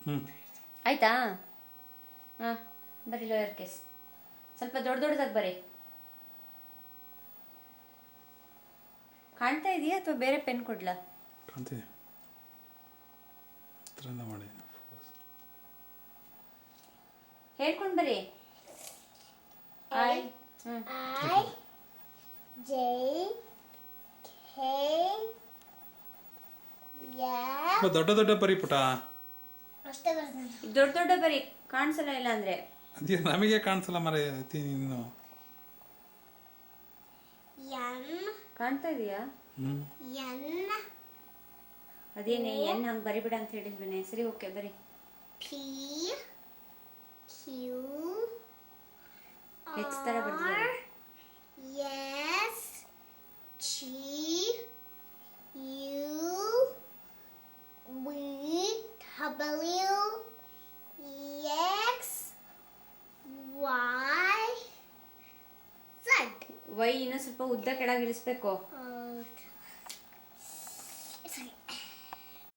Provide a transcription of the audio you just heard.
ಹ್ಞೂ ಆಯ್ತಾ? ಹಾಂ, ಬರೀ ಲೋಯರ್ ಕೇಸ್. ಸ್ವಲ್ಪ ದೊಡ್ಡ ದೊಡ್ಡದಾಗಿ ಬರೀ. ಕಾಣ್ತಾ ಇದೆಯಾ ಅಥವಾ ಬೇರೆ ಪೆನ್ ಕೊಡ್ಲಾ? ಕಾಣ್ತಿದೆ. ಹತ್ರದಿಂದ ಮಾಡಿ. ಹೇಳ್ಕೊಂಡು ಬರೀ. ಐ J K L ದೊಡ್ಡ ದೊಡ್ಡ ಬರೀ ಪುಟ. ಅಷ್ಟೇ ಬರ್ತಾನೆ. ದೊಡ್ಡ ದೊಡ್ಡ ಬರೀ, ಕಾಣಿಸಲ್ಲ ಇಲ್ಲ ಅಂದರೆ. ಅದೇ ನಮಗೆ ಕಾಣಿಸಲ್ಲ ಮರ ನೀನು. N ಕಾಣ್ತಾ ಇದೆಯಾ? N ಅದೇನೇ ಎನ್ ಹಂಗೆ ಬರಿಬೇಡ ಅಂತ ಹೇಳಿದ್ವಿ. ಸರಿ, ಓಕೆ ಬರೀ. P Q ಹೆಚ್ ಥರ ಬರ್ದಿದ್ದಾರೆ. S T U V W X Y Z. Y ಇನ್ನೂ ಸ್ವಲ್ಪ ಉದ್ದ ಕೆಳಗೆ ಇಳಿಸ್ಬೇಕು.